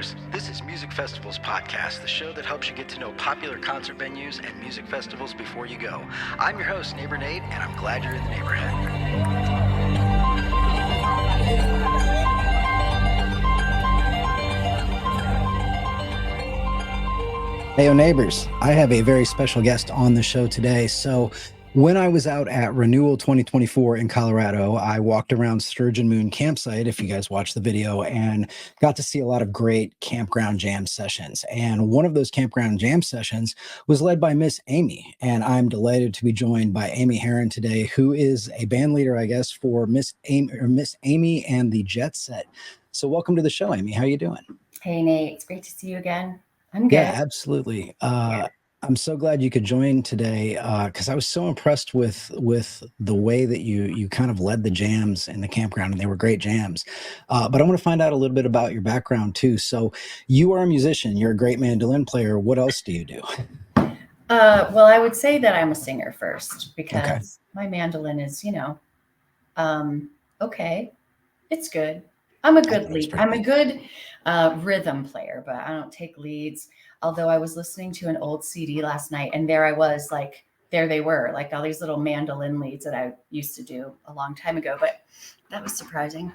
neighbors. This is Music Festivals Podcast, the show that helps you get to know popular concert venues and music festivals before you go. I'm your host, Neighbor Nate, and I'm glad you're in the neighborhood. Hey, neighbors, I have a very special guest on the show today. So when I was out at Renewal 2024 in Colorado, I walked around Sturgeon Moon campsite, if you guys watched the video, and got to see a lot of great campground jam sessions. And one of those campground jam sessions was led by Miss Amy. And I'm delighted to be joined by Amy Heron today, who is a band leader, I guess, for Miss Amy and the Jetset. So welcome to the show, Amy. How you doing? Hey, Nate. It's great to see you again. I'm good. Yeah, absolutely. I'm so glad you could join today because I was so impressed with the way that you kind of led the jams in the campground, and they were great jams. But I want to find out a little bit about your background too. So you are a musician. You're a great mandolin player. What else do you do? Well, I would say that I'm a singer first because my mandolin is, okay, it's good. I'm a good lead. I'm a good rhythm player, but I don't take leads. Although I was listening to an old CD last night, and there I was, like, there they were, like all these little mandolin leads that I used to do a long time ago. But that was surprising.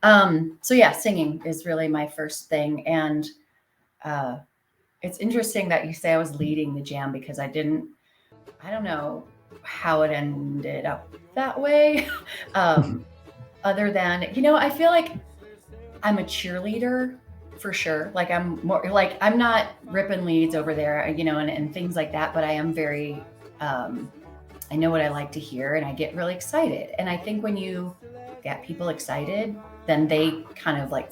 So yeah, singing is really my first thing, and it's interesting that you say I was leading the jam because I don't know how it ended up that way. Other than, I feel like I'm a cheerleader for sure. Like I'm not ripping leads over there, and things like that, but I am very, I know what I like to hear and I get really excited. And I think when you get people excited, then they kind of like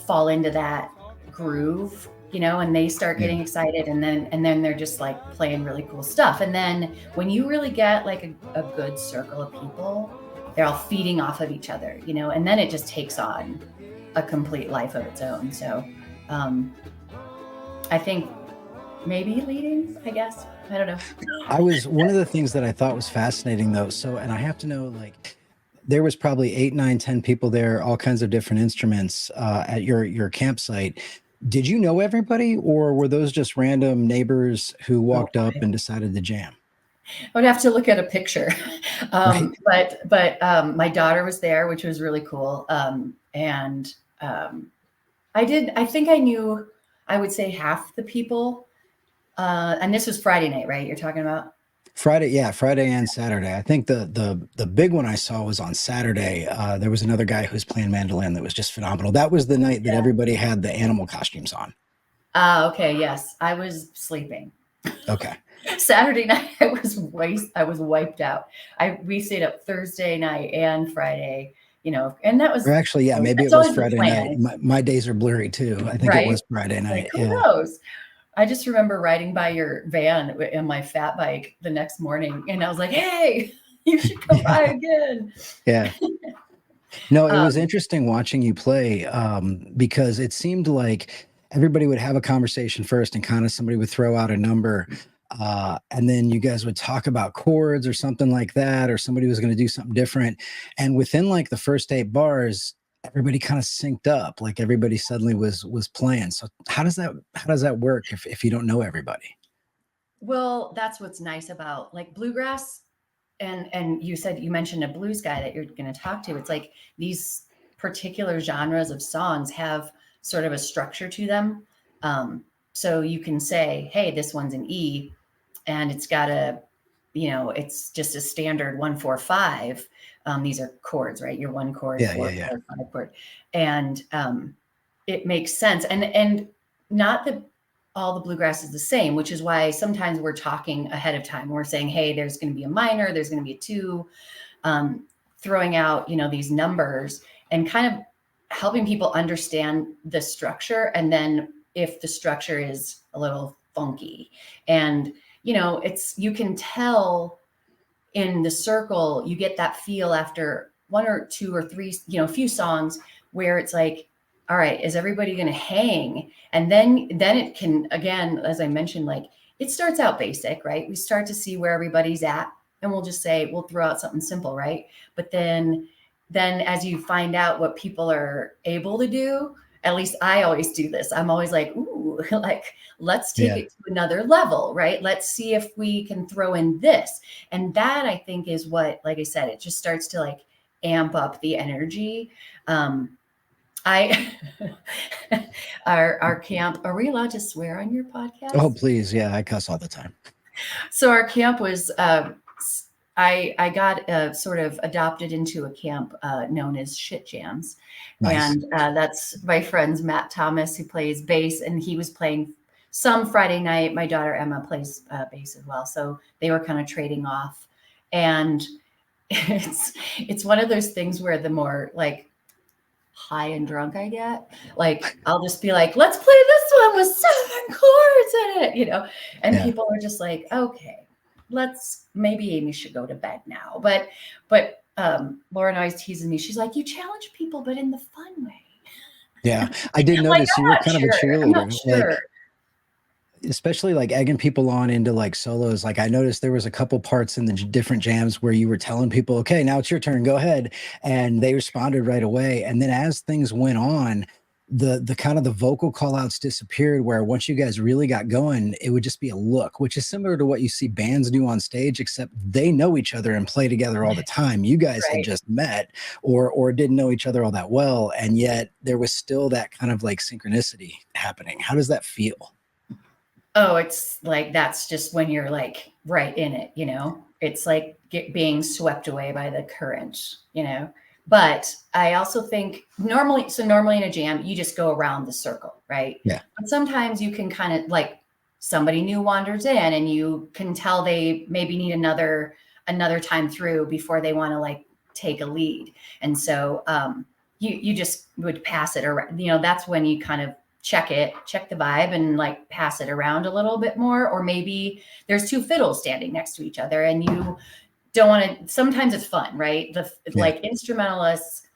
fall into that groove, and they start getting excited, and then they're just like playing really cool stuff. And then when you really get like a good circle of people, they're all feeding off of each other, and then it just takes on a complete life of its own. So I think maybe leading, I guess. I don't know. One of the things that I thought was fascinating though. So, and I have to know, like, there was probably 8, 9, 10 people there, all kinds of different instruments at your campsite. Did you know everybody, or were those just random neighbors who walked up and decided to jam? I would have to look at a picture. Right. But my daughter was there, which was really cool. And I think I knew, I would say, half the people. And this was Friday night, right? You're talking about? Friday and Saturday. I think the big one I saw was on Saturday. There was another guy who's playing mandolin that was just phenomenal. That was the night that everybody had the animal costumes on. Okay. Yes. I was sleeping. Okay. Saturday night, I was wiped out. We stayed up Thursday night and Friday, and that was, or actually, yeah, maybe it was Friday night. My days are blurry too. I think it was Friday night. Like, who knows? I just remember riding by your van in my fat bike the next morning, and I was like, "Hey, you should come by again." Yeah. No, it was interesting watching you play because it seemed like everybody would have a conversation first, and kind of somebody would throw out a number. And then you guys would talk about chords or something like that, or somebody was going to do something different. And within like the first 8 bars, everybody kind of synced up, like everybody suddenly was playing. So how does that work if you don't know everybody? Well, that's what's nice about like bluegrass. And you mentioned a blues guy that you're going to talk to. It's like these particular genres of songs have sort of a structure to them. So you can say, hey, this one's an E, and it's got it's just a standard 1-4-5. These are chords, right? Your 1 chord, 4 chord, 5 chord. And it makes sense. And not that all the bluegrass is the same, which is why sometimes we're talking ahead of time. We're saying, hey, there's going to be a minor, there's going to be a 2, throwing out, these numbers and kind of helping people understand the structure. And then if the structure is a little funky, and you can tell in the circle, you get that feel after 1 or 2 or 3, a few songs where it's like, all right, is everybody going to hang? And then it can, again, as I mentioned, like it starts out basic, right? We start to see where everybody's at, and we'll just say, we'll throw out something simple, right? But then as you find out what people are able to do, at least I always do this. I'm always like, ooh, like, let's take Yeah. it to another level, right? Let's see if we can throw in this. And that, I think, is what, like I said, it just starts to like amp up the energy. I our camp, are we allowed to swear on your podcast? Oh, please. Yeah, I cuss all the time. So our camp was I got sort of adopted into a camp known as Shit Jams. Nice. And that's my friend's Matt Thomas, who plays bass, and he was playing some Friday night. My daughter Emma plays bass as well. So they were kind of trading off. And it's one of those things where the more like high and drunk I get, like I'll just be like, let's play this one with 7 chords in it, you know. And Yeah. people are just like, okay, maybe Amy should go to bed now. But Lauren always teases me. She's like, you challenge people, but in the fun way. Yeah. I did Like, notice I'm you were not kind of a sure. I'm not cheerleader. sure. Like, especially like egging people on into like solos. Like I noticed there was a couple parts in the different jams where you were telling people, okay, now it's your turn, go ahead. And they responded right away. And then as things went on, the kind of the vocal call outs disappeared, where once you guys really got going, it would just be a look, which is similar to what you see bands do on stage, except they know each other and play together all the time. You guys had Right. just met or didn't know each other all that well, and yet there was still that kind of like synchronicity happening. How does that feel? Oh, it's like, that's just when you're like right in it, you know. It's like being swept away by the current, you know. But I also think normally in a jam, you just go around the circle, right? Yeah. But sometimes you can kind of like, somebody new wanders in and you can tell they maybe need another time through before they want to like take a lead. And so you just would pass it around, you know. That's when you kind of check the vibe and like pass it around a little bit more. Or maybe there's 2 fiddles standing next to each other and you don't want to. Sometimes it's fun, right? Like instrumentalists,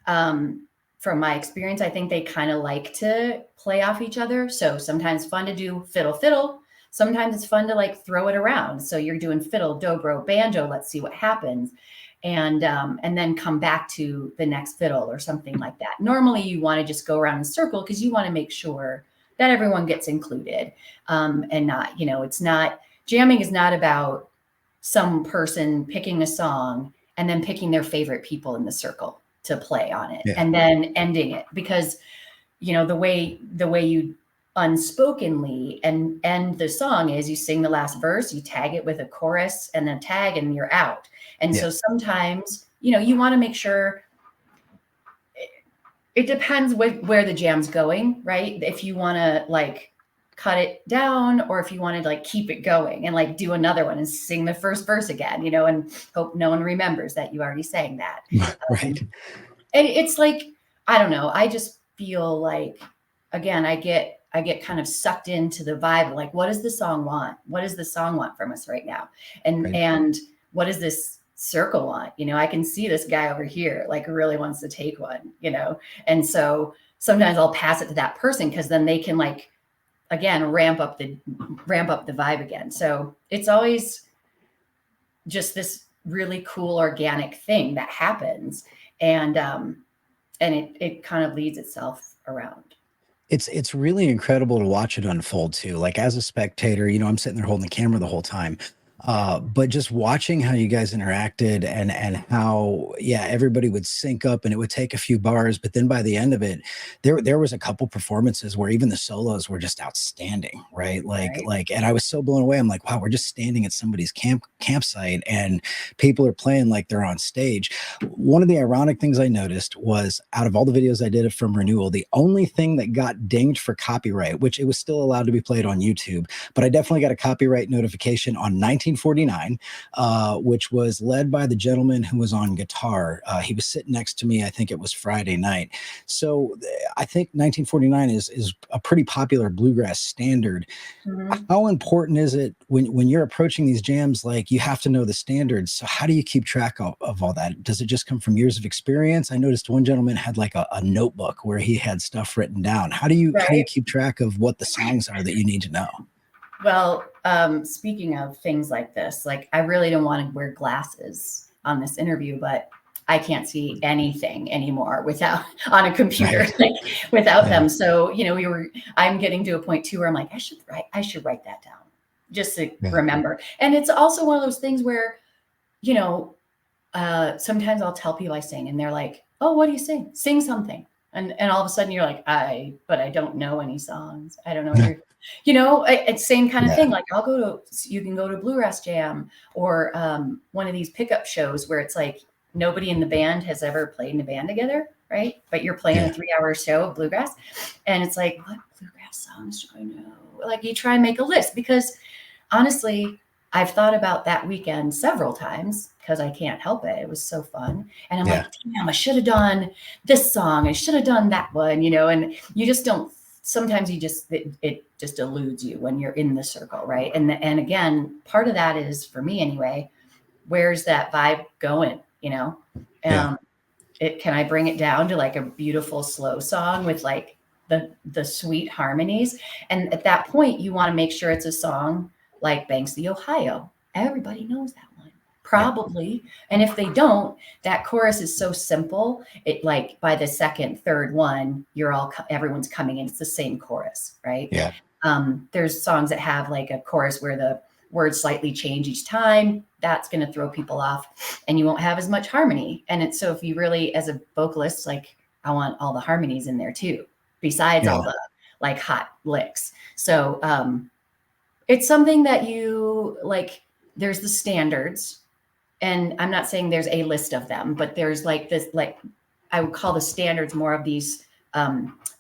from my experience, I think they kind of like to play off each other. So sometimes fun to do fiddle. Sometimes it's fun to like throw it around. So you're doing fiddle, dobro, banjo. Let's see what happens. And then come back to the next fiddle or something like that. Normally you want to just go around in a circle because you want to make sure that everyone gets included. And not, you know, jamming is not about some person picking a song and then picking their favorite people in the circle to play on it. Yeah. And then ending it, because, you know, the way you unspokenly and end the song is you sing the last verse, you tag it with a chorus and then tag, and you're out. And so sometimes, you know, you want to make sure, it depends where the jam's going, right? If you want to like cut it down, or if you want to like keep it going and like do another one and sing the first verse again, you know, and hope no one remembers that you already sang that. Right. And it's like, I don't know. I just feel like, again, I get kind of sucked into the vibe. Like, what does the song want? What does the song want from us right now? And what does this circle want? You know, I can see this guy over here, like really wants to take one, you know? And so sometimes I'll pass it to that person, because then they can like, again, ramp up the vibe again. So it's always just this really cool organic thing that happens. And it kind of leads itself around. It's really incredible to watch it unfold too. Like as a spectator, you know, I'm sitting there holding the camera the whole time. But just watching how you guys interacted and how, yeah, everybody would sync up and it would take a few bars, but then by the end of it, there was a couple performances where even the solos were just outstanding, right? Like, and I was so blown away. I'm like, wow, we're just standing at somebody's campsite and people are playing like they're on stage. One of the ironic things I noticed was, out of all the videos I did from Renewal, the only thing that got dinged for copyright, which it was still allowed to be played on YouTube, but I definitely got a copyright notification on 1949, which was led by the gentleman who was on guitar. He was sitting next to me. I think it was Friday night. So I think 1949 is a pretty popular bluegrass standard. Mm-hmm. How important is it when you're approaching these jams? Like, you have to know the standards. So how do you keep track of all that? Does it just come from years of experience? I noticed one gentleman had like a notebook where he had stuff written down. How do you keep track of what the songs are that you need to know? Well, speaking of things like this, like I really don't want to wear glasses on this interview, but I can't see anything anymore without on a computer, Right. like without Yeah. them. So, I'm getting to a point too where I'm like, I should write that down just to Yeah. remember. And it's also one of those things where, sometimes I'll tell people I sing and they're like, oh, what do you sing? Sing something. And all of a sudden you're like, but I don't know any songs. I don't know what it's same kind of thing. Like you can go to Bluegrass Jam or one of these pickup shows where it's like nobody in the band has ever played in a band together, right? But you're playing a 3-hour show of bluegrass. And it's like, what bluegrass songs do I know? Like you try and make a list because honestly, I've thought about that weekend several times because I can't help it. It was so fun. And I'm like, damn, I should have done this song. I should have done that one, and you just don't, sometimes it just eludes you when you're in the circle. Right. And again, part of that is for me anyway, where's that vibe going? Can I bring it down to like a beautiful slow song with like the sweet harmonies? And at that point, you want to make sure it's a song like Banks the Ohio. Everybody knows that one, probably. And if they don't, that chorus is so simple. It like by the second, third one, everyone's coming in. It's the same chorus, right? Yeah. There's songs that have like a chorus where the words slightly change each time. That's going to throw people off and you won't have as much harmony. And so if you really, as a vocalist, like I want all the harmonies in there too, besides all the like hot licks. So, it's something that you like, there's the standards, and I'm not saying there's a list of them, but there's like this, like I would call the standards more of these,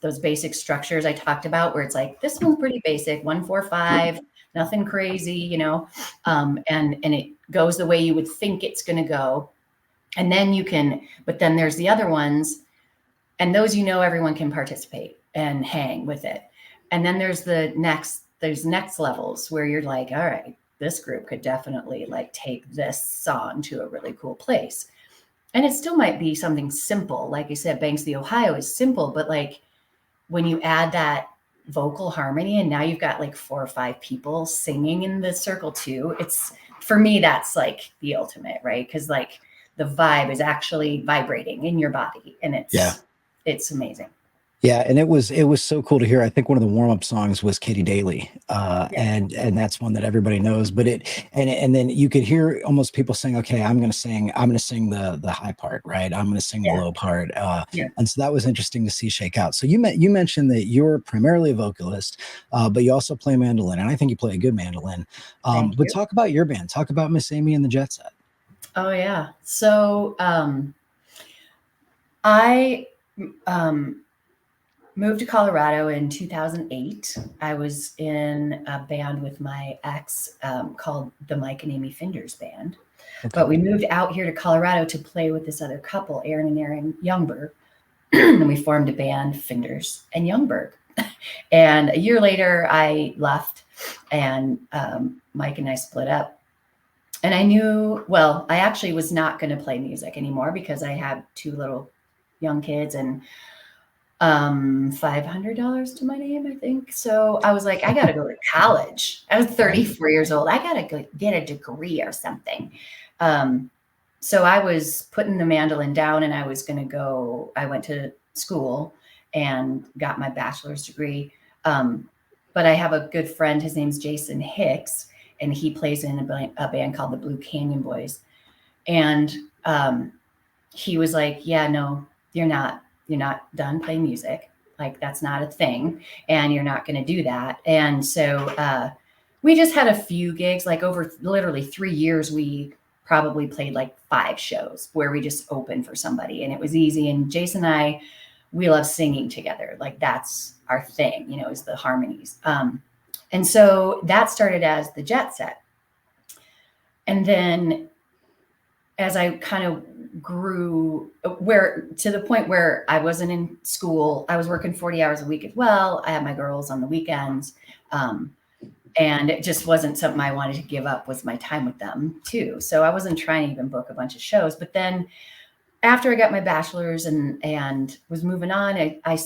those basic structures I talked about where it's like, this one's pretty basic, 1-4-5, nothing crazy, and it goes the way you would think it's going to go. And then but then there's the other ones and those, everyone can participate and hang with it. And then there's next levels where you're like, all right, this group could definitely like take this song to a really cool place. And it still might be something simple. Like you said, Banks the Ohio is simple, but like when you add that vocal harmony and now you've got like 4 or 5 people singing in the circle too, for me, that's like the ultimate, right? Because like the vibe is actually vibrating in your body and it's amazing. Yeah, and it was so cool to hear. I think one of the warm-up songs was Katie Daly, and that's one that everybody knows. But and then you could hear almost people saying, "Okay, I'm going to sing the high part, right? I'm going to sing the low part." And so that was interesting to see shake out. So you mentioned that you're primarily a vocalist, but you also play mandolin, and I think you play a good mandolin. But talk about your band. Talk about Miss Amy and the Jetset. Oh yeah, so I moved to Colorado in 2008. I was in a band with my ex called the Mike and Amy Finders Band. Okay. But we moved out here to Colorado to play with this other couple, Aaron and Aaron Youngberg. And we formed a band, Finders and Youngberg. And a year later, I left and Mike and I split up. And I knew, I actually was not going to play music anymore because I had 2 little young kids and $500 to my name, I think. So I was like, I got to go to college. I was 34 years old. I got to go get a degree or something. So I was putting the mandolin down and I went to school and got my bachelor's degree. But I have a good friend, his name's Jason Hicks, and he plays in a band called the Blue Canyon Boys. And he was like, yeah, no, you're not done playing music. Like that's not a thing. And you're not going to do that. And so we just had a few gigs, like over literally 3 years, we probably played like 5 shows where we just opened for somebody and it was easy. And Jason and I, we love singing together. Like that's our thing, is the harmonies. And so that started as the Jetset. And then as I kind of grew to the point where I wasn't in school, I was working 40 hours a week as well. I had my girls on the weekends. And it just wasn't something I wanted to give up, was my time with them too. So I wasn't trying to even book a bunch of shows. But then after I got my bachelor's and was moving on, I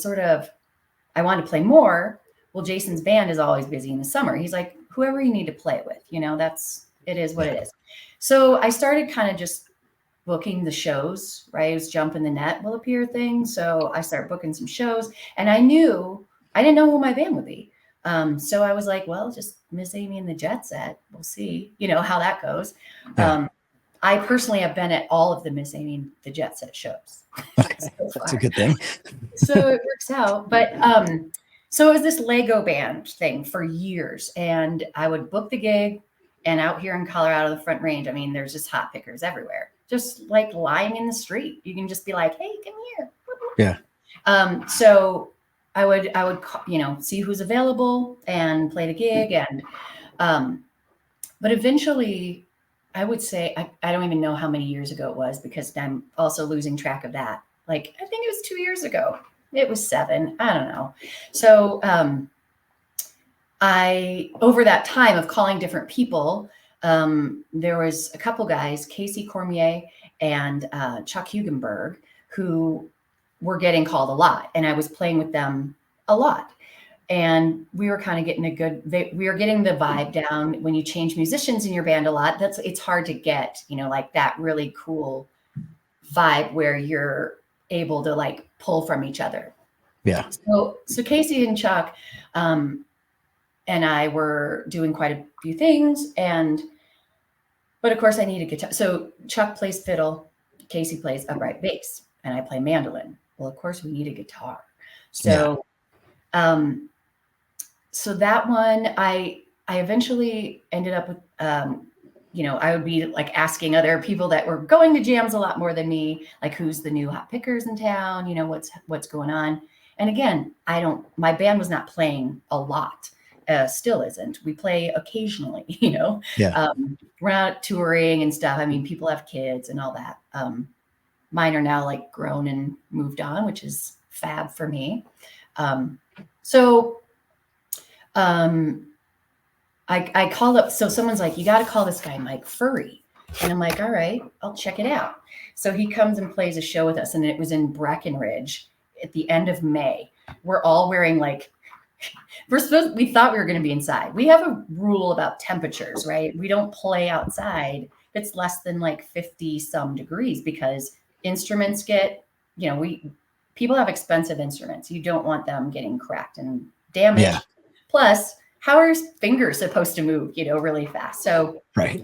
wanted to play more. Well, Jason's band is always busy in the summer. He's like, whoever you need to play with, it is what it is. So I started kind of just booking the shows, right? It was jump in the net will appear thing. So I started booking some shows, and I didn't know who my band would be. So I was like, well, just Miss Amy and the Jetset. We'll see, how that goes. Yeah. I personally have been at all of the Miss Amy and the Jetset shows. Okay. That's a good thing. So it works out. But so it was this Lego band thing for years, and I would book the gig. And out here in Colorado, the Front Range, I mean, there's just hot pickers everywhere, just like lying in the street. You can just be like, hey, come here. Yeah. So I would, see who's available and play the gig. And, but eventually I would say, I don't even know how many years ago it was, because I'm also losing track of that. Like, I think it was 2 years ago. It was 7. I don't know. So, over that time of calling different people, there was a couple guys, Casey Cormier and Chuck Hugenberg, who were getting called a lot, and I was playing with them a lot. And we were kind of getting we were getting the vibe down. When you change musicians in your band a lot, it's hard to get, like that really cool vibe where you're able to like pull from each other. Yeah. So Casey and Chuck, and I were doing quite a few things, but of course I need a guitar. So Chuck plays fiddle, Casey plays upright bass, and I play mandolin. Well, of course we need a guitar. So, so that one, I eventually ended up with, I would be like asking other people that were going to jams a lot more than me, like who's the new hot pickers in town, what's going on. And again, my band was not playing a lot. Still isn't. We play occasionally, we're not touring and stuff. I mean, people have kids and all that. Mine are now like grown and moved on, which is fab for me. I called up. So someone's like, you got to call this guy Mike Furry. And I'm like, all right, I'll check it out. So he comes and plays a show with us, and it was in Breckenridge at the end of May. We're all wearing we thought we were going to be inside. We have a rule about temperatures, right? We don't play outside if it's less than like 50 some degrees, because instruments get, people have expensive instruments. You don't want them getting cracked and damaged. Yeah. Plus, how are fingers supposed to move, really fast? So right.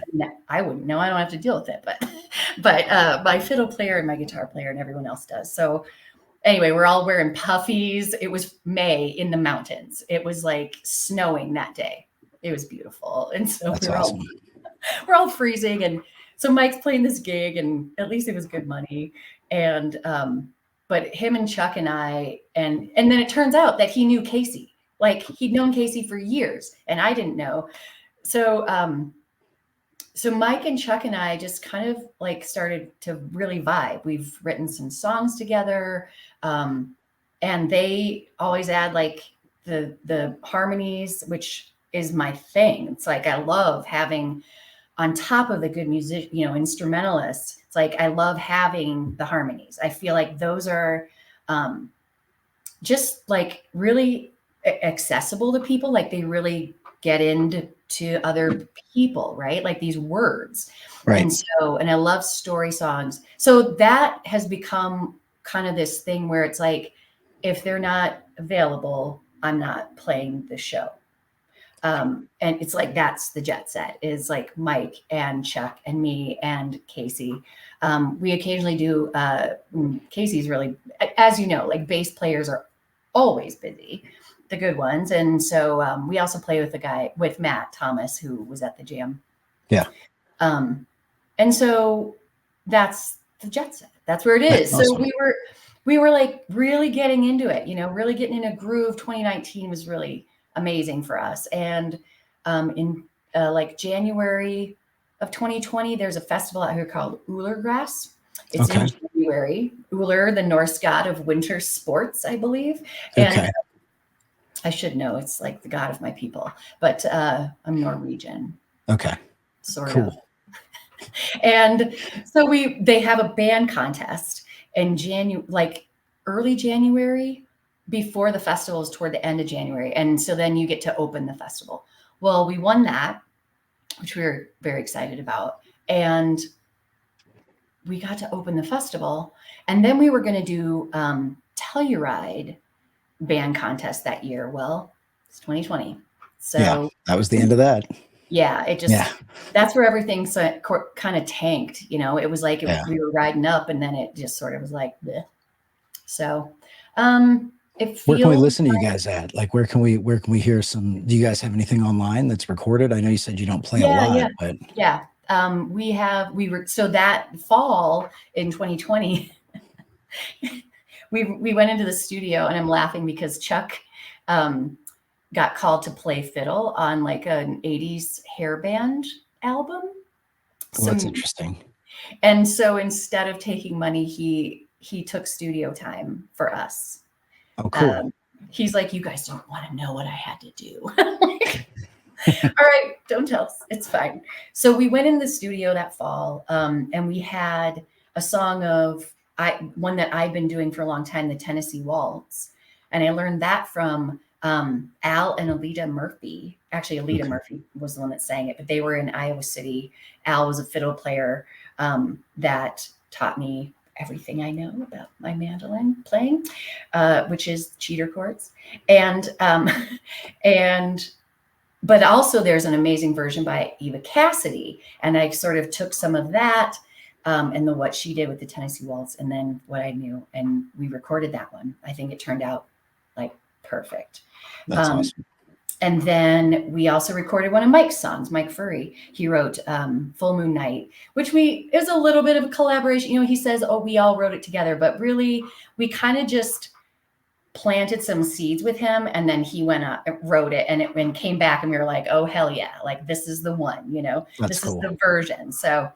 I wouldn't know. I don't have to deal with it, but my fiddle player and my guitar player and everyone else does. So anyway, we're all wearing puffies. It was May in the mountains. It was like snowing that day. It was beautiful. And so we're all freezing. And so Mike's playing this gig, and at least it was good money. And, but him and Chuck and I, and then it turns out that he knew Casey. Like, he'd known Casey for years, and I didn't know. So, so Mike and Chuck and I just kind of like started to really vibe. We've written some songs together, and they always add like the harmonies, which is my thing. It's like I love having, on top of the good music, instrumentalists. It's like I love having the harmonies. I feel like those are just like really accessible to people. Like they really get into other people, right? Like these words. Right. And I love story songs. So that has become kind of this thing where it's like, if they're not available, I'm not playing the show. And it's like, that's the Jetset, is like Mike and Chuck and me and Casey. We occasionally do, Casey's really, as you know, like bass players are always busy, the good ones. And so we also play with Matt Thomas, who was at the jam. Yeah. And so that's the Jetset. That's where it is. That's awesome. So we were like really getting into it, really getting in a groove. 2019 was really amazing for us. And in like January of 2020, there's a festival out here called Bluegrass. It's in January. Uller, the Norse god of winter sports, I believe. And I should know, it's like the god of my people, but I'm Norwegian. Okay. Sort of. And so they have a band contest in early January, before the festival is toward the end of January. And so then you get to open the festival. Well, we won that, which we were very excited about. And we got to open the festival, and then we were going to do Telluride band contest that year. Well, it's 2020. So yeah, that was the end of that. Yeah, it just, that's where everything kind of tanked. You know, it was like we were riding up, and then it just sort of was like, bleh. So it feels. Where can we listen to you guys at? Like, where can we hear some? Do you guys have anything online that's recorded? I know you said you don't play a lot, but so that fall in 2020, we went into the studio, and I'm laughing because Chuck got called to play fiddle on like an 80s hair band album. Well, that's interesting. And so instead of taking money, he took studio time for us. Oh, cool. He's like, you guys don't want to know what I had to do. All right, don't tell us. It's fine. So we went in the studio that fall, and we had a song of one that I've been doing for a long time, the Tennessee Waltz. And I learned that from Al and Alita Murphy. Actually, Alita Murphy was the one that sang it, but they were in Iowa City. Al was a fiddle player that taught me everything I know about my mandolin playing, which is cheater chords. But also there's an amazing version by Eva Cassidy. And I sort of took some of that and what she did with the Tennessee Waltz, and then what I knew, and we recorded that one. I think it turned out like perfect. That's awesome. And then we also recorded one of Mike's songs, Mike Furry. He wrote Full Moon Night, which is a little bit of a collaboration. You know, he says, oh, we all wrote it together, but really we kind of just planted some seeds with him, and then he went up, wrote it, and came back, and we were like, oh, hell yeah. Like, this is the one, you know, this is the version. So,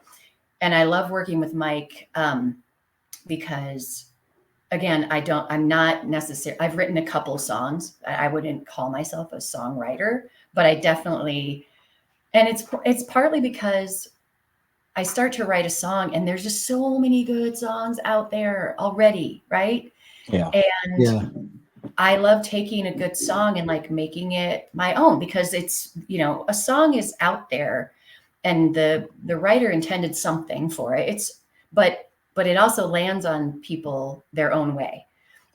and I love working with Mike because, again, I'm not necessarily, I've written a couple songs. I wouldn't call myself a songwriter, but I definitely, and it's partly because I start to write a song, and there's just so many good songs out there already, right? Yeah. And I love taking a good song and like making it my own, because it's, you know, a song is out there, and the writer intended something for it. But it also lands on people their own way.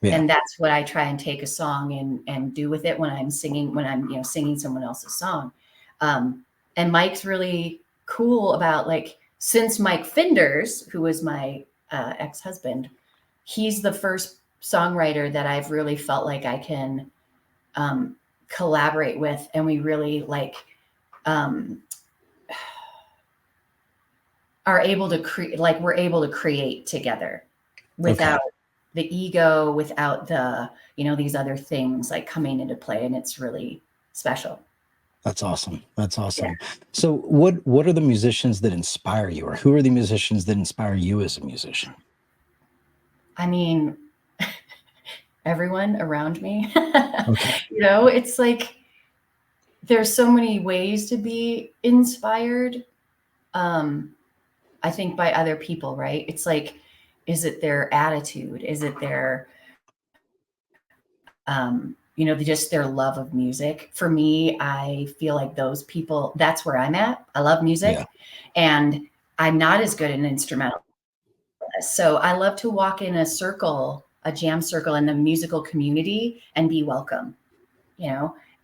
Yeah. And that's what I try and take a song and do with it when I'm singing, singing someone else's song. And Mike's really cool about, like, since Mike Finders, who was my ex-husband, he's the first songwriter that I've really felt like I can collaborate with. And we really are able to create, like, we're able to create together without the ego, without the, these other things like coming into play. And it's really special. That's awesome. That's awesome. Yeah. So what are the musicians that inspire you, or who are the musicians that inspire you as a musician? I mean, everyone around me. It's like, there's so many ways to be inspired. I think by other people, right? It's like, is it their attitude? Is it their, just their love of music? For me, I feel like those people, that's where I'm at. I love music, and I'm not as good at an instrumental. So I love to walk in a circle, a jam circle in the musical community, and be welcome,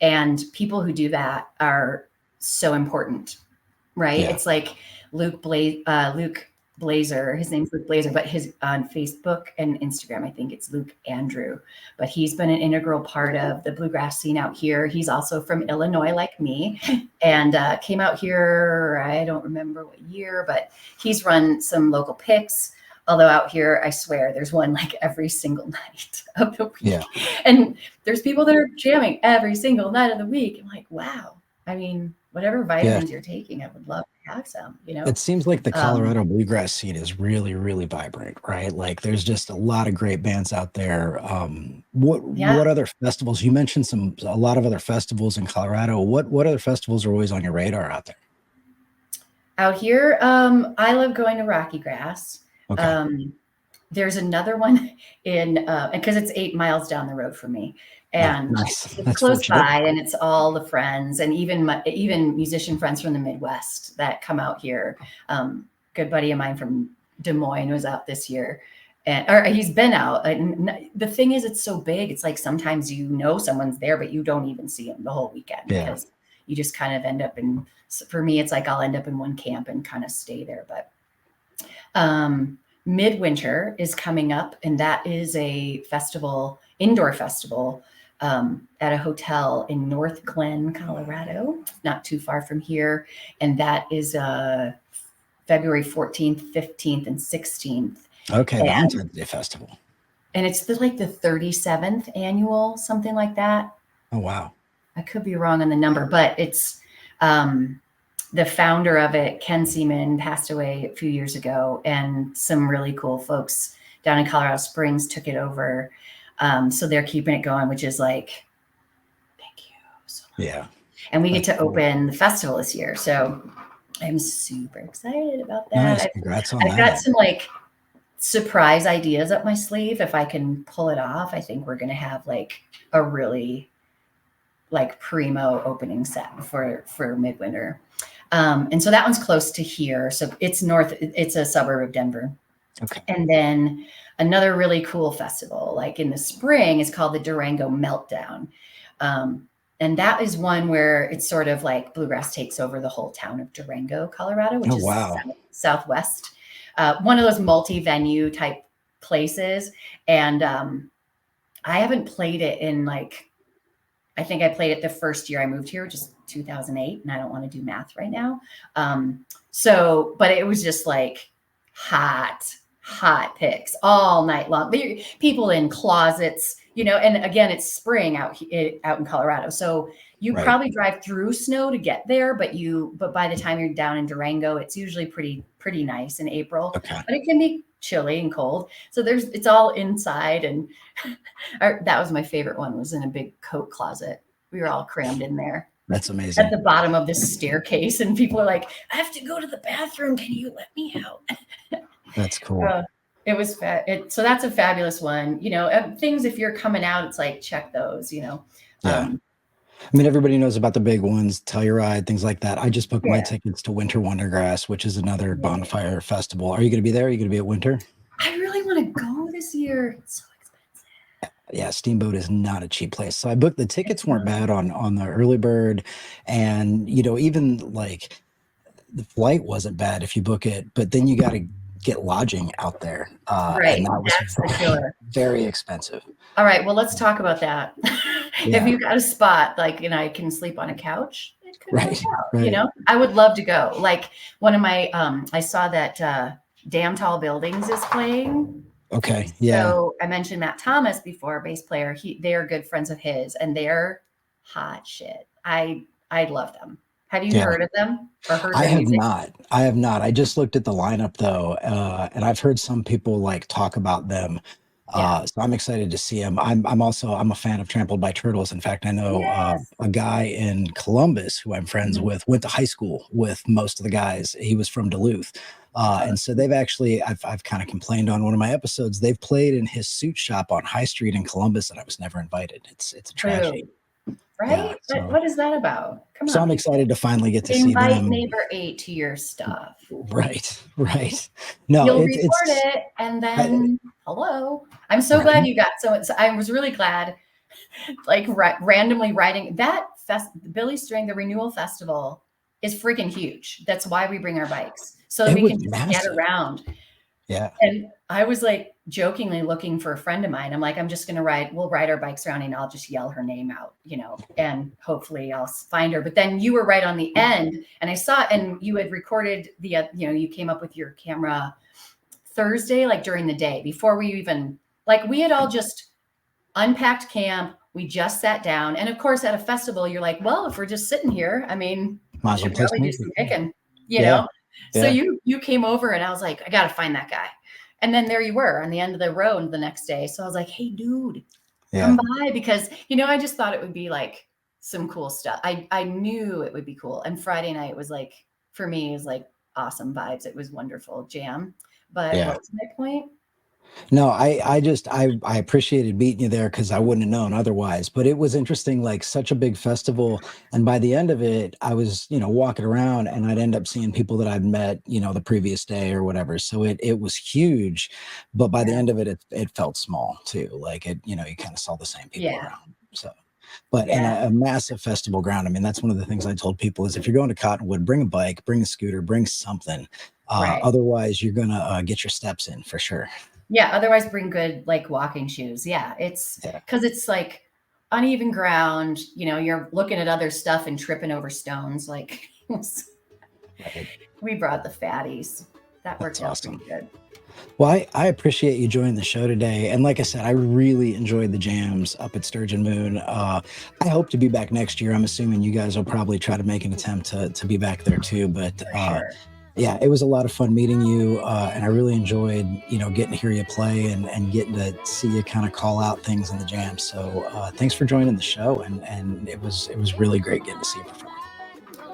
and people who do that are so important, right? Yeah. It's like Luke Blazer, his name's Luke Blazer, but his on Facebook and Instagram, I think it's Luke Andrew, but he's been an integral part of the bluegrass scene out here. He's also from Illinois, like me, and came out here, I don't remember what year, but he's run some local picks. Although out here, I swear, there's one like every single night of the week. Yeah. And there's people that are jamming every single night of the week. I'm like, wow. I mean, whatever vitamins you're taking, I would love to have some, It seems like the Colorado bluegrass scene is really, really vibrant, right? Like, there's just a lot of great bands out there. What other festivals? You mentioned a lot of other festivals in Colorado. What other festivals are always on your radar out there? Out here, I love going to RockyGrass. Okay. There's another one in, because it's 8 miles down the road from me, and nice. It's close by, and it's all the friends, and even musician friends from the Midwest that come out here. Good buddy of mine from Des Moines was out this year, or he's been out. And the thing is, it's so big. It's like sometimes someone's there, but you don't even see them the whole weekend because you just kind of end up in. For me, it's like I'll end up in one camp and kind of stay there. But Midwinter is coming up, and that is a festival, indoor festival. At a hotel in North Glen, Colorado, not too far from here. And that is February 14th, 15th, and 16th. Okay, Valentine's Day Festival. And it's like the 37th annual, something like that. Oh, wow. I could be wrong on the number, but it's the founder of it, Ken Seaman, passed away a few years ago, and some really cool folks down in Colorado Springs took it over. So they're keeping it going, which is like, thank you so much. Yeah. And we get to open the festival this year. So I'm super excited about that. Nice. Congrats on that. I've got some like surprise ideas up my sleeve. If I can pull it off, I think we're going to have like a really like primo opening set for Midwinter. And so that one's close to here. So it's a suburb of Denver. Okay. And then another really cool festival, like in the spring, is called the Durango Meltdown. And that is one where it's sort of like bluegrass takes over the whole town of Durango, Colorado, which is southwest. One of those multi-venue type places. And I haven't played it in I think I played it the first year I moved here, which is 2008. And I don't want to do math right now. But it was just like hot picks all night long. People in closets, and again, it's spring out in Colorado. So you probably drive through snow to get there, but by the time you're down in Durango, it's usually pretty nice in April, but it can be chilly and cold. So it's all inside. And that was my favorite one, was in a big coat closet. We were all crammed in there. That's amazing. At the bottom of this staircase. And people are like, I have to go to the bathroom. Can you let me out? That's cool. It was so that's a fabulous one. Things, if you're coming out, it's like, check those, Yeah. I mean, everybody knows about the big ones, Telluride, things like that. I just booked my tickets to Winter Wondergrass, which is another bonfire festival. Are you going to be there? Are you going to be at Winter? I really want to go this year. It's so expensive. Yeah, Steamboat is not a cheap place. So I booked, the tickets weren't bad on the early bird. And, even like the flight wasn't bad if you book it, but then you got to get lodging out there. And that was very expensive. All right. Well, let's talk about that. If you got a spot, I can sleep on a couch. It could work out, I would love to go. Like one of my, I saw that Damn Tall Buildings is playing. Okay. Yeah. So I mentioned Matt Thomas before, bass player. They are good friends of his, and they're hot shit. I love them. Have you heard of them or heard their music? I have not. I just looked at the lineup though, and I've heard some people talk about them. So I'm excited to see them. I'm a fan of Trampled by Turtles. In fact, I know a guy in Columbus who I'm friends with, went to high school with most of the guys. He was from Duluth. And so they've actually, I've kind of complained on one of my episodes. They've played in his suit shop on High Street in Columbus, and I was never invited. It's a tragedy. Right? Yeah, what is that about? Come on. So I'm excited to finally get to see them. Invite neighbor 8 to your stuff. Right. No, you'll record it, and then hello. I'm so glad you got so. I was really glad, randomly writing that Billy String, the Renewal Festival is freaking huge. That's why we bring our bikes so that we can just get around. Yeah. And I was jokingly looking for a friend of mine. I'm like, I'm just going to we'll ride our bikes around and I'll just yell her name out, and hopefully I'll find her. But then you were right on the end, and I saw it, and you had recorded you came up with your camera Thursday, during the day before we even, we had all just unpacked camp. We just sat down. And of course, at a festival, you're like, well, if we're just sitting here, I mean, might as well probably do some picking, know? So you came over, and I was like, I got to find that guy. And then there you were on the end of the road the next day. So I was like, hey, dude, come by, because, I just thought it would be some cool stuff. I knew it would be cool. And Friday night was for me, it was awesome vibes. It was wonderful jam. But what's my point? No, I appreciated meeting you there because I wouldn't have known otherwise. But it was interesting, like such a big festival. And by the end of it, I was, walking around and I'd end up seeing people that I'd met, the previous day or whatever. So it was huge. But by the Yeah. end of it, it felt small too. Like you kind of saw the same people Yeah. around. So but in Yeah. a massive festival ground, I mean, that's one of the things I told people is if you're going to Cottonwood, bring a bike, bring a scooter, bring something. Right. Otherwise, you're gonna get your steps in for sure. Yeah. Otherwise, bring good like walking shoes. Yeah. It's Yeah. because it's like uneven ground. You're looking at other stuff and tripping over stones. Like Right. we brought the fatties. That That's worked out pretty awesome. good. Well, I appreciate you joining the show today. And like I said, I really enjoyed the jams up at Sturgeon Moon. I hope to be back next year. I'm assuming you guys will probably try to make an attempt to be back there too. But For sure. yeah, it was a lot of fun meeting you. And I really enjoyed, getting to hear you play and getting to see you kind of call out things in the jam. So thanks for joining the show. And it was really great getting to see you perform.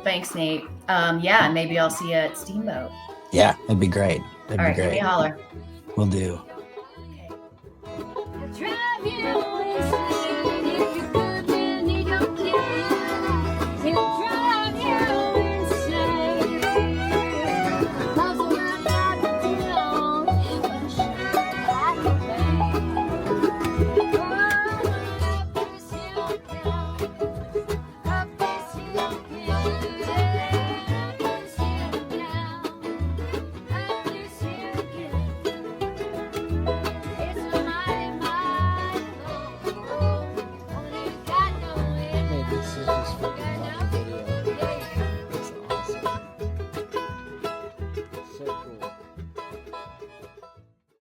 Thanks, Nate. Yeah, and maybe I'll see you at Steamboat. Yeah, that'd be great. That'd All be right, give me great. a holler. Will do. Okay.